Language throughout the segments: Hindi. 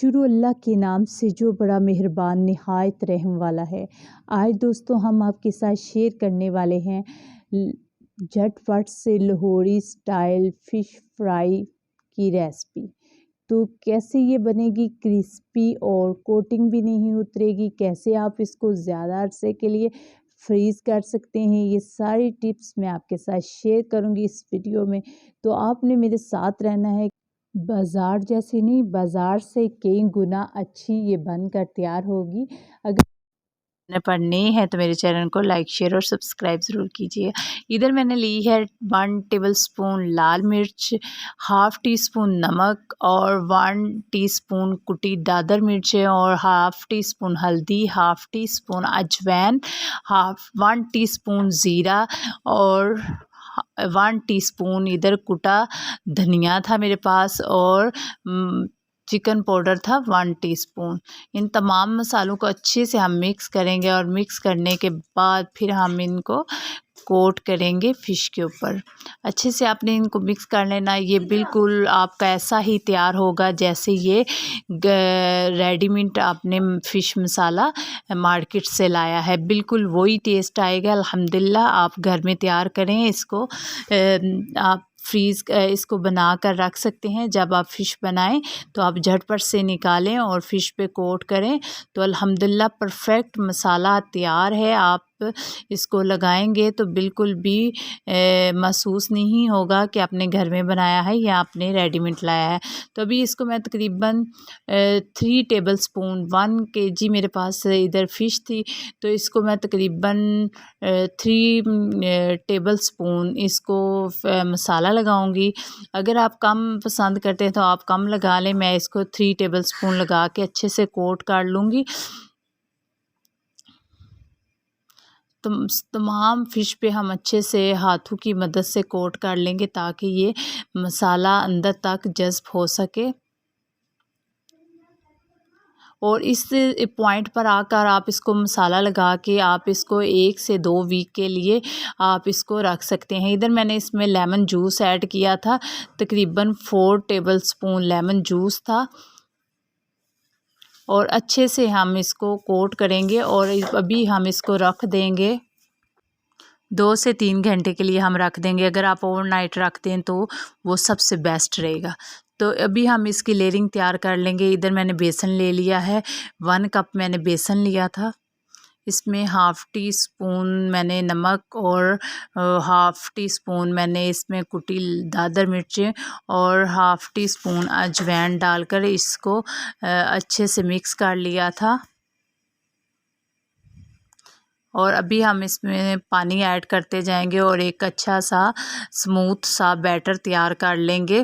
शुरू अल्लाह के नाम से जो बड़ा मेहरबान निहायत रहम वाला है। आज दोस्तों हम आपके साथ शेयर करने वाले हैं झटपट से लाहौरी स्टाइल फ़िश फ्राई की रेसिपी। तो कैसे ये बनेगी क्रिस्पी और कोटिंग भी नहीं उतरेगी, कैसे आप इसको ज़्यादा अरसे के लिए फ्रीज़ कर सकते हैं, ये सारी टिप्स मैं आपके साथ शेयर करूंगी इस वीडियो में। तो आपने मेरे साथ रहना है। बाज़ार जैसी नहीं, बाज़ार से कई गुना अच्छी ये बनकर तैयार होगी। अगर पढ़नी है तो मेरे चैनल को लाइक शेयर और सब्सक्राइब ज़रूर कीजिए। इधर मैंने ली है 1 टेबलस्पून लाल मिर्च, हाफ़ टी स्पून नमक और 1 टीस्पून कुटी दादर मिर्चें और हाफ़ टी स्पून हल्दी, हाफ़ टी स्पून अजवाइन, 1 टीस्पून ज़ीरा और 1 टीस्पून इधर कुटा धनिया था मेरे पास और चिकन पाउडर था 1 टीस्पून। इन तमाम मसालों को अच्छे से हम मिक्स करेंगे और मिक्स करने के बाद फिर हम इनको कोट करेंगे फ़िश के ऊपर। अच्छे से आपने इनको मिक्स कर लेना। ये बिल्कुल आपका ऐसा ही तैयार होगा जैसे ये रेडीमेड आपने फ़िश मसाला मार्केट से लाया है, बिल्कुल वही टेस्ट आएगा। अल्हम्दुलिल्लाह आप घर में तैयार करें इसको। आप इसको बना कर रख सकते हैं। जब आप फ़िश बनाएं तो आप झटपट से निकालें और फ़िश पे कोट करें तो अल्हम्दुलिल्लाह परफेक्ट मसाला तैयार है। आप इसको लगाएंगे तो बिल्कुल भी महसूस नहीं होगा कि आपने घर में बनाया है या आपने रेडीमेड लाया है। तो अभी इसको मैं तकरीबन 3 टेबलस्पून 1 केजी मेरे पास इधर फ़िश थी, तो इसको मैं तकरीबन 3 टेबलस्पून इसको मसाला लगाऊंगी। अगर आप कम पसंद करते हैं तो आप कम लगा लें। मैं इसको 3 टेबलस्पून लगा के अच्छे से कोट कर लूँगी। तो तमाम फ़िश पे हम अच्छे से हाथों की मदद से कोट कर लेंगे ताकि ये मसाला अंदर तक जज़्ब हो सके। और इस पॉइंट पर आकर आप इसको मसाला लगा के आप इसको 1 से 2 वीक के लिए आप इसको रख सकते हैं। इधर मैंने इसमें लेमन जूस ऐड किया था, तकरीबन 4 टेबलस्पून लेमन जूस था और अच्छे से हम इसको कोट करेंगे और अभी हम इसको रख देंगे 2 से 3 घंटे के लिए हम रख देंगे। अगर आप ओवरनाइट रखते हैं तो वो सबसे बेस्ट रहेगा। तो अभी हम इसकी लेयरिंग तैयार कर लेंगे। इधर मैंने बेसन ले लिया है, 1 कप मैंने बेसन लिया था। इसमें हाफ़ टी स्पून मैंने नमक और हाफ़ टी स्पून मैंने इसमें कुटी दादर मिर्चें और हाफ़ टी स्पून अजवाइन डालकर इसको अच्छे से मिक्स कर लिया था। और अभी हम इसमें पानी ऐड करते जाएंगे और एक अच्छा सा स्मूथ सा बैटर तैयार कर लेंगे।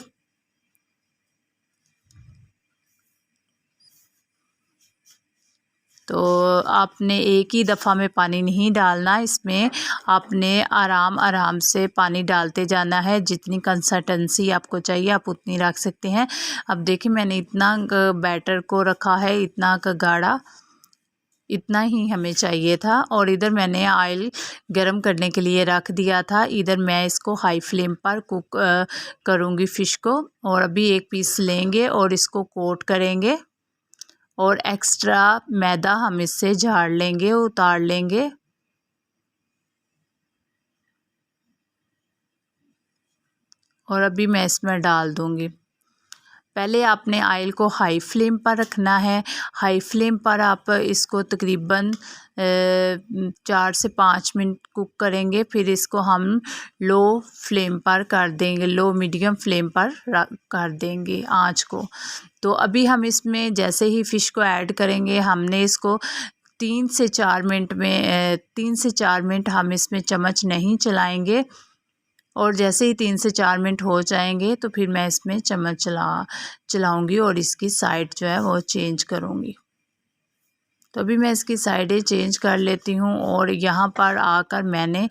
तो आपने एक ही दफ़ा में पानी नहीं डालना, इसमें आपने आराम आराम से पानी डालते जाना है। जितनी कंसिस्टेंसी आपको चाहिए आप उतनी रख सकते हैं। अब देखिए मैंने इतना बैटर को रखा है, इतना का गाढ़ा, इतना ही हमें चाहिए था। और इधर मैंने ऑयल गरम करने के लिए रख दिया था। इधर मैं इसको हाई फ्लेम पर कुक करूँगी फ़िश को। और अभी एक पीस लेंगे और इसको कोट करेंगे और एक्स्ट्रा मैदा हम इससे झाड़ लेंगे, उतार लेंगे। और अभी मैं इसमें डाल दूँगी। पहले आपने ऑयल को हाई फ्लेम पर रखना है। हाई फ्लेम पर आप इसको तकरीबन 4 से 5 मिनट कुक करेंगे। फिर इसको हम लो फ्लेम पर कर देंगे, लो मीडियम फ्लेम पर कर देंगे आँच को। तो अभी हम इसमें जैसे ही फ़िश को ऐड करेंगे हमने इसको 3 से 4 मिनट में 3 से 4 मिनट हम इसमें चम्मच नहीं चलाएंगे। और जैसे ही 3 से 4 मिनट हो जाएंगे तो फिर मैं इसमें चम्मच चलाऊंगी और इसकी साइड जो है वो चेंज करूंगी। तो अभी मैं इसकी साइडें चेंज कर लेती हूँ और यहाँ पर आकर मैंने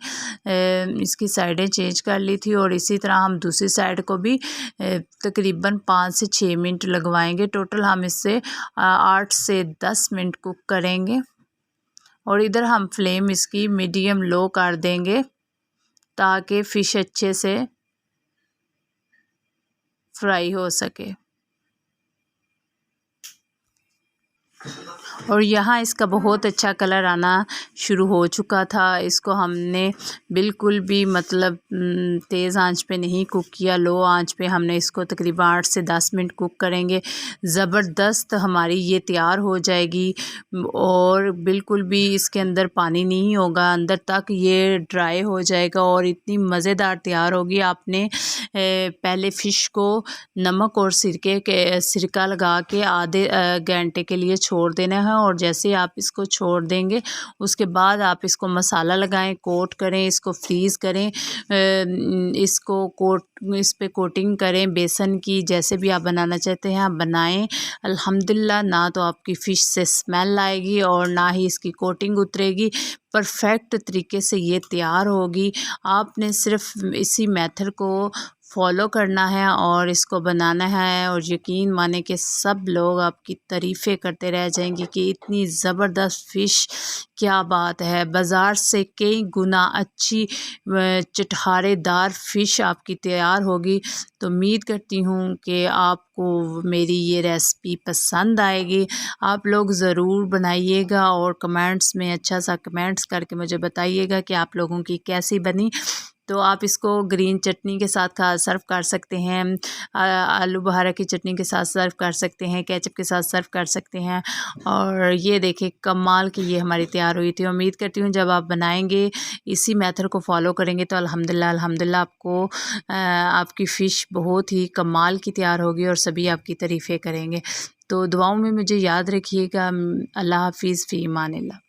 इसकी साइडें चेंज कर ली थी। और इसी तरह हम दूसरी साइड को भी तकरीबन 5 से 6 मिनट लगवाएंगे। टोटल हम इससे 8 से 10 मिनट कुक करेंगे। और इधर हम फ्लेम इसकी मीडियम लो कर देंगे ताकि फ़िश अच्छे से फ्राई हो सके। और यहाँ इसका बहुत अच्छा कलर आना शुरू हो चुका था। इसको हमने बिल्कुल भी मतलब तेज़ आंच पे नहीं कुक किया, लो आंच पे हमने इसको तकरीबन 8 से 10 मिनट कुक करेंगे। ज़बरदस्त हमारी ये तैयार हो जाएगी और बिल्कुल भी इसके अंदर पानी नहीं होगा, अंदर तक ये ड्राई हो जाएगा और इतनी मज़ेदार तैयार होगी। आपने पहले फ़िश को नमक और सिरका लगा के आधे घंटे के लिए छोड़ देना है और जैसे आप इसको छोड़ देंगे उसके बाद आप इसको मसाला लगाएं, कोट करें, इसको फ्रीज़ करें, इस पे कोटिंग करें बेसन की। जैसे भी आप बनाना चाहते हैं आप बनाएं। अल्हम्दुलिल्लाह ना तो आपकी फ़िश से स्मेल आएगी और ना ही इसकी कोटिंग उतरेगी, परफेक्ट तरीके से ये तैयार होगी। आपने सिर्फ इसी मेथड को फॉलो करना है और इसको बनाना है और यकीन माने कि सब लोग आपकी तारीफ़ें करते रह जाएंगे कि इतनी ज़बरदस्त फ़िश, क्या बात है। बाज़ार से कई गुना अच्छी चटखारेदार फ़िश आपकी तैयार होगी। तो उम्मीद करती हूँ कि आपको मेरी ये रेसिपी पसंद आएगी। आप लोग ज़रूर बनाइएगा और कमेंट्स में अच्छा सा कमेंट्स करके मुझे बताइएगा कि आप लोगों की कैसी बनी। तो आप इसको ग्रीन चटनी के साथ सर्व कर सकते हैं, आलू बुखारा की चटनी के साथ सर्व कर सकते हैं, केचप के साथ सर्व कर सकते हैं। और ये देखिए कमाल की ये हमारी तैयार हुई थी। उम्मीद करती हूँ जब आप बनाएंगे इसी मेथड को फॉलो करेंगे तो अल्हम्दुलिल्लाह आपको आपकी फ़िश बहुत ही कमाल की तैयार होगी और सभी आपकी तारीफ़ें करेंगे। तो दुआओं में मुझे याद रखिएगा। अल्लाह हाफ़िज़, फ़ी अमानिल्लाह।